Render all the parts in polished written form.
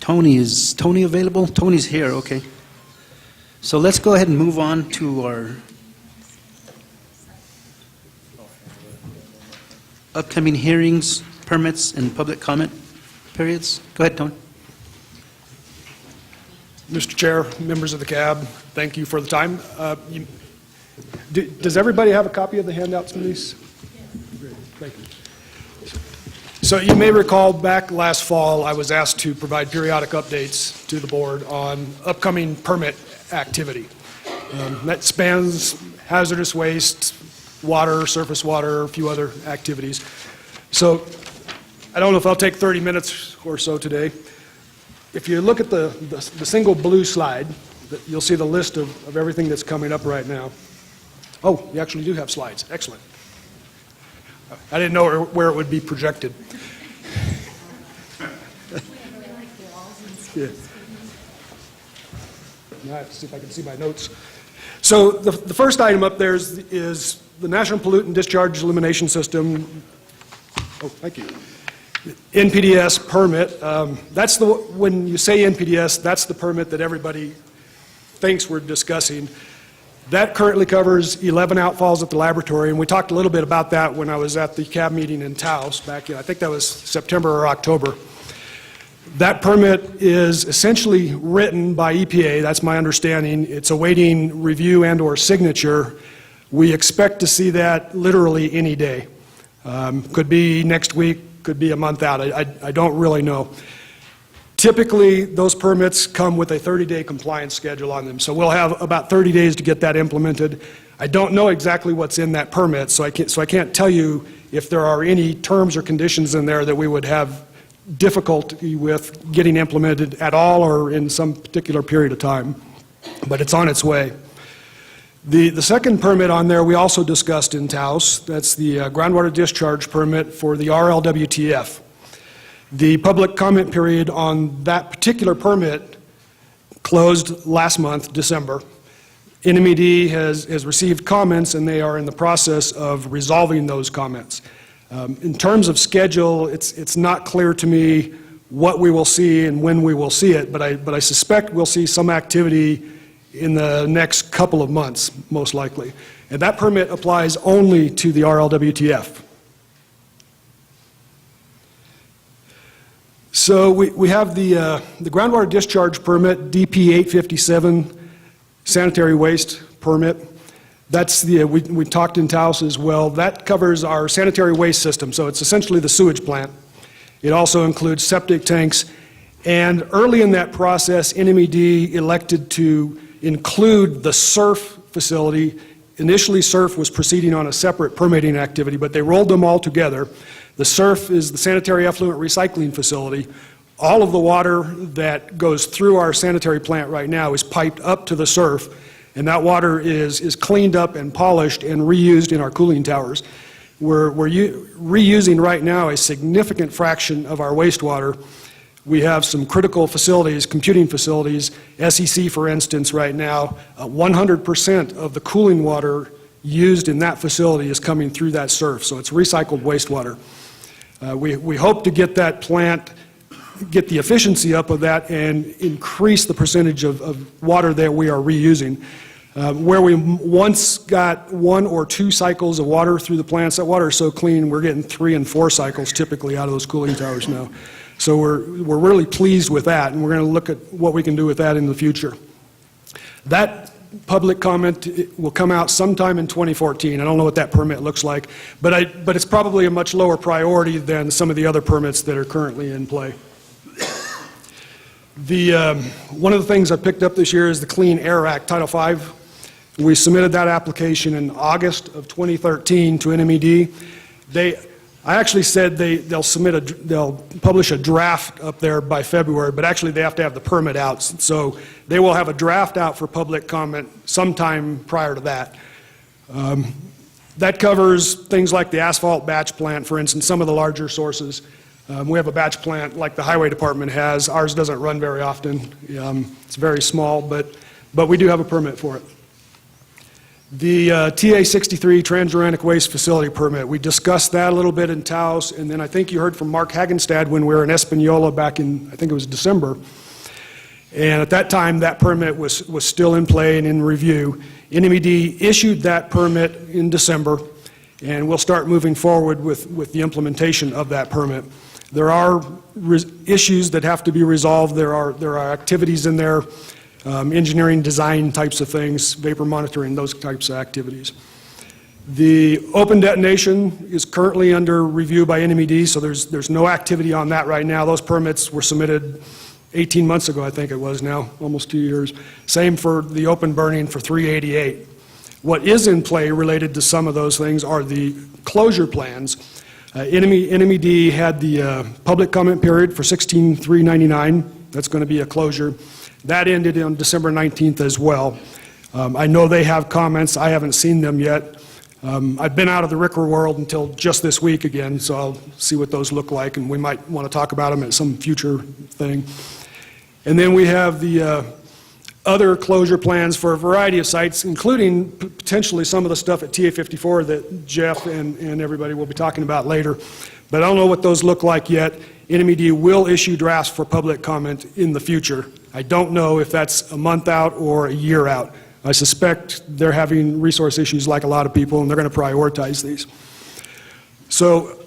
Is Tony available? Tony's here, okay. So let's go ahead and move on to our upcoming hearings, permits, and public comment periods. Go ahead, Tony. Mr. Chair, members of the CAB, thank you for the time. Does everybody have a copy of the handouts, please? Great, thank you. So you may recall back last fall, I was asked to provide periodic updates to the board on upcoming permit activity. That spans hazardous waste, water, surface water, a few other activities. So I don't know if I'll take 30 minutes or so today. If you look at the single blue slide, you'll see the list of everything that's coming up right now. Oh, you actually do have slides. Excellent. I didn't know where it would be projected. Yeah. Now I have to see if I can see my notes. So the first item up there is the National Pollutant Discharge Elimination System. Oh, thank you. NPDES permit. That's when you say NPDES, that's the permit that everybody thinks we're discussing. That currently covers 11 outfalls at the laboratory, and we talked a little bit about that when I was at the CAB meeting in Taos back in, I think that was September or October. That permit is essentially written by EPA, that's my understanding. It's awaiting review and or signature. We expect to see that literally any day. Could be next week, could be a month out, I don't really know. Typically, those permits come with a 30-day compliance schedule on them, so we'll have about 30 days to get that implemented. I don't know exactly what's in that permit, so I can't tell you if there are any terms or conditions in there that we would have difficulty with getting implemented at all or in some particular period of time, but it's on its way. The second permit on there we also discussed in Taos. That's the groundwater discharge permit for the RLWTF. The public comment period on that particular permit closed last month, December. NMED has received comments and they are in the process of resolving those comments. In terms of schedule, it's not clear to me what we will see and when we will see it, but I suspect we'll see some activity in the next couple of months, most likely. And that permit applies only to the RLWTF. So we have the groundwater discharge permit, DP 857 sanitary waste permit. That's we talked in Taos as well. That covers our sanitary waste system, so it's essentially the sewage plant. It also includes septic tanks, and early in that process, NMED elected to include the SURF facility. Initially, SURF was proceeding on a separate permitting activity, but they rolled them all together. The SURF is the Sanitary Effluent Recycling Facility. All of the water that goes through our sanitary plant right now is piped up to the SURF, and that water is cleaned up and polished and reused in our cooling towers. We're reusing right now a significant fraction of our wastewater. We have some critical facilities, computing facilities, SEC for instance right now, 100% of the cooling water used in that facility is coming through that SURF, so it's recycled wastewater. We hope to get that plant, get the efficiency up of that and increase the percentage of water that we are reusing. Where we once got 1 or 2 cycles of water through the plants, that water is so clean we're getting 3 and 4 cycles typically out of those cooling towers now. So we're really pleased with that, and we're going to look at what we can do with that in the future. That public comment will come out sometime in 2014. I don't know what that permit looks like, but it's probably a much lower priority than some of the other permits that are currently in play. One of the things I picked up this year is the Clean Air Act, Title V. We submitted that application in August of 2013 to NMED. I actually said they'll publish a draft up there by February, but actually they have to have the permit out. So they will have a draft out for public comment sometime prior to that. That covers things like the asphalt batch plant, for instance, some of the larger sources. We have a batch plant like the highway department has. Ours doesn't run very often. It's very small, but we do have a permit for it. The TA-63 Transionic Waste Facility Permit, we discussed that a little bit in Taos, and then I think you heard from Mark Hagenstad when we were in Espanola back in, I think it was December. And at that time, that permit was still in play and in review. NMED issued that permit in December, and we'll start moving forward with the implementation of that permit. There are issues that have to be resolved. There are activities in there, engineering design types of things, vapor monitoring, those types of activities. The open detonation is currently under review by NMED, so there's no activity on that right now. Those permits were submitted 18 months ago, I think it was now, almost 2 years. Same for the open burning for 388. What is in play related to some of those things are the closure plans. NMED had the public comment period for 16/3/99. That's going to be a closure. That ended on December 19th as well. I know they have comments. I haven't seen them yet. I've been out of the RCRA world until just this week again, so I'll see what those look like, and we might want to talk about them at some future thing. And then we have the other closure plans for a variety of sites, including potentially some of the stuff at TA-54 that Jeff and everybody will be talking about later. But I don't know what those look like yet. NMED will issue drafts for public comment in the future. I don't know if that's a month out or a year out. I suspect they're having resource issues like a lot of people, and they're going to prioritize these. So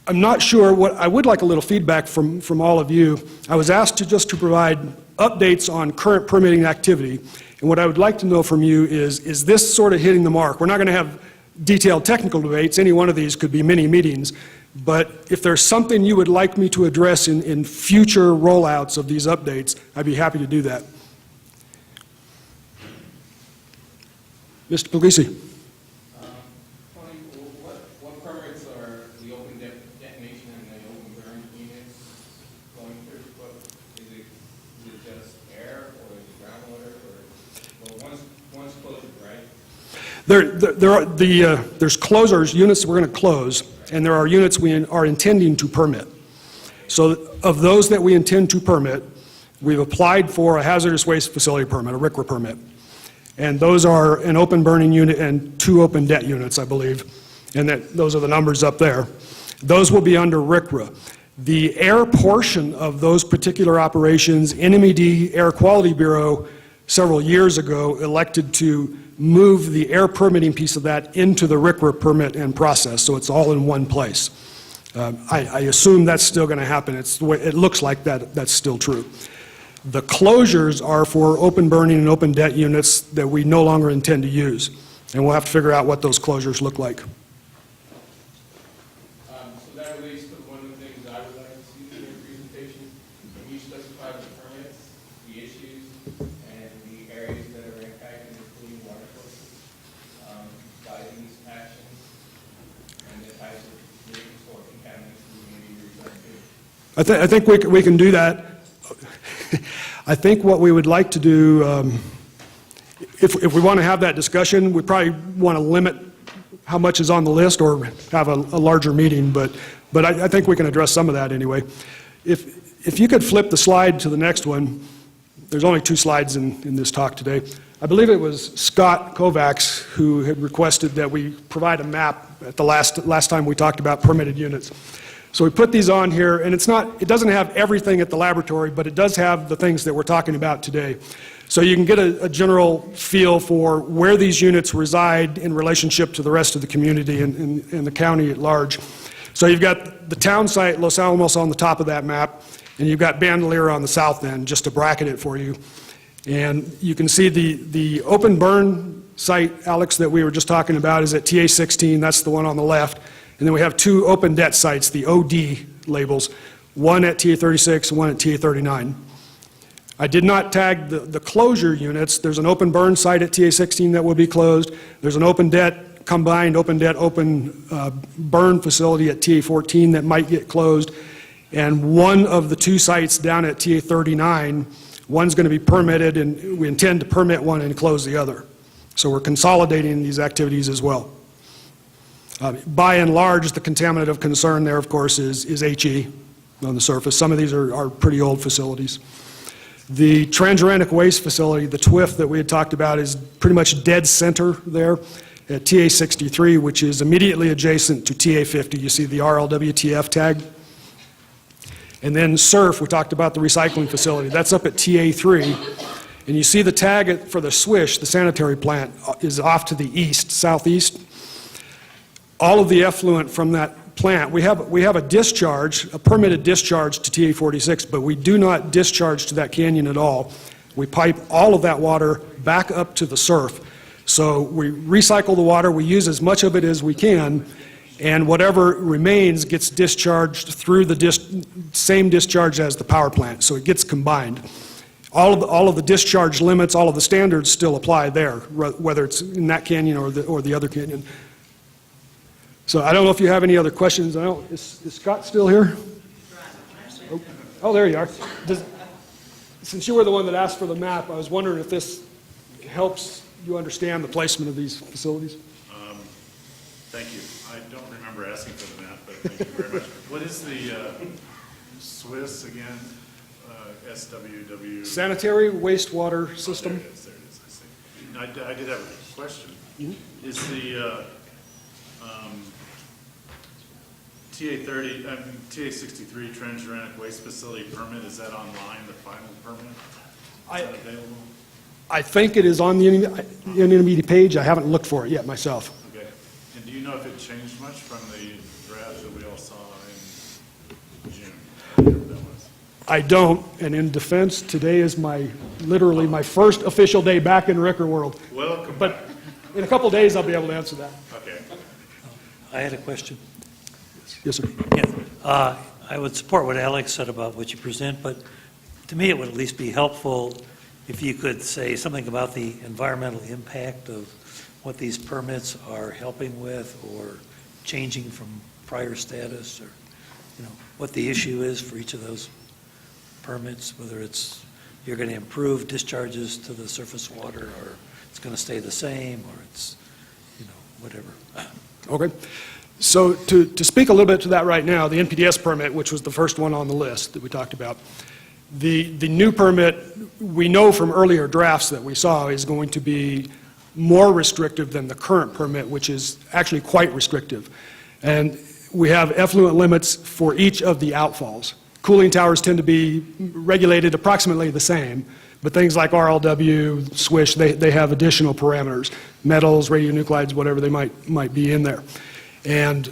I'm not sure what, I would like a little feedback from all of you. I was asked to provide updates on current permitting activity, and what I would like to know from you is this sort of hitting the mark? We're not going to have detailed technical debates. Any one of these could be mini meetings, but if there's something you would like me to address in future rollouts of these updates, I'd be happy to do that. Mr. Puglisi. Tony, what permits are the open detonation and the open burn units going through? Is it just air, or is it groundwater, or, well, one's closed, right? There's closures, units that we're going to close, and there are units we are intending to permit. So of those that we intend to permit, we've applied for a hazardous waste facility permit, a RCRA permit. And those are an open burning unit and 2 open det units, I believe, and those are the numbers up there. Those will be under RCRA. The air portion of those particular operations, NMED Air Quality Bureau several years ago elected to move the air permitting piece of that into the RCRA permit and process, so it's all in one place. I assume that's still going to happen. It's the way, it looks like that's still true. The closures are for open burning and open det units that we no longer intend to use, and we'll have to figure out what those closures look like. So that relates to one of the things I would like to see in your presentation. Can you specify the permits, the issues, and the areas that are impacted, including water sources, by these actions, and the types of nutrients or contaminants we may be referring to? I think we can do that. I think what we would like to do, if we want to have that discussion, we probably want to limit how much is on the list or have a larger meeting, but I think we can address some of that anyway. If you could flip the slide to the next one, there's only 2 slides in this talk today. I believe it was Scott Kovacs who had requested that we provide a map at the last time we talked about permitted units. So we put these on here, and it doesn't have everything at the laboratory, but it does have the things that we're talking about today. So you can get a general feel for where these units reside in relationship to the rest of the community and the county at large. So you've got the town site, Los Alamos, on the top of that map, and you've got Bandelier on the south end, just to bracket it for you. And you can see the open burn site, Alex, that we were just talking about is at TA-16, that's the one on the left. And then we have 2 open det sites, the OD labels, one at TA-36 and one at TA-39. I did not tag the closure units. There's an open burn site at TA-16 that will be closed. There's an open det, combined open det, open burn facility at TA-14 that might get closed. And one of the 2 sites down at TA-39, one's going to be permitted, and we intend to permit one and close the other. So we're consolidating these activities as well. By and large, the contaminant of concern there, of course, is HE on the surface. Some of these are pretty old facilities. The Transionic waste facility, the TWIF that we had talked about, is pretty much dead center there at TA 63, which is immediately adjacent to TA 50. You see the RLWTF tag. And then SURF, we talked about the recycling facility. That's up at TA 3. And you see the tag for the SWISH, the sanitary plant, is off to the east, southeast. All of the effluent from that plant, we have a discharge, a permitted discharge to TA 46, but we do not discharge to that canyon at all. We pipe all of that water back up to the surf. So we recycle the water, we use as much of it as we can, and whatever remains gets discharged through the same discharge as the power plant, so it gets combined. All of the discharge limits, all of the standards still apply there, whether it's in that canyon or the other canyon. So I don't know if you have any other questions. Is Scott still here? Oh, there you are. Since you were the one that asked for the map, I was wondering if this helps you understand the placement of these facilities. Thank you. I don't remember asking for the map, but thank you very much. What is the Swiss again? SWW? Sanitary wastewater system. There it is, I see. I did have a question. Mm-hmm. Is the TA 63 Transionic waste facility permit, is that online, the final permit? Is that available? I think it is on the NNMCAB page. I haven't looked for it yet myself. Okay. And do you know if it changed much from the draft that we all saw in June? Whatever that was. I don't, and in defense, today is literally my first official day back in Ricker world. Welcome. But in a couple days, I'll be able to answer that. Okay. I had a question. Yes, sir. Yeah, I would support what Alex said about what you present, but to me, it would at least be helpful if you could say something about the environmental impact of what these permits are helping with or changing from prior status, or, what the issue is for each of those permits, whether it's you're going to improve discharges to the surface water, or it's going to stay the same, or it's, whatever. Okay. So to speak a little bit to that right now, the Npdes permit, which was the first one on the list that we talked about, the new permit, we know from earlier drafts that we saw, is going to be more restrictive than the current permit, which is actually quite restrictive. And we have effluent limits for each of the outfalls. Cooling towers tend to be regulated approximately the same, but things like RLW, SWISH, they have additional parameters, metals, radionuclides, whatever they might be in there. And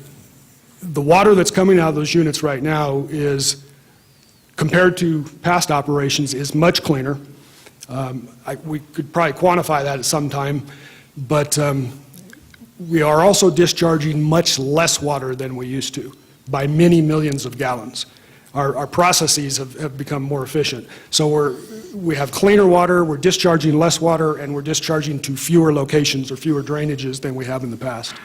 the water that's coming out of those units right now is, compared to past operations, is much cleaner. We could probably quantify that at some time, but we are also discharging much less water than we used to, by many millions of gallons. Our processes have become more efficient. So we have cleaner water, we're discharging less water, and we're discharging to fewer locations or fewer drainages than we have in the past.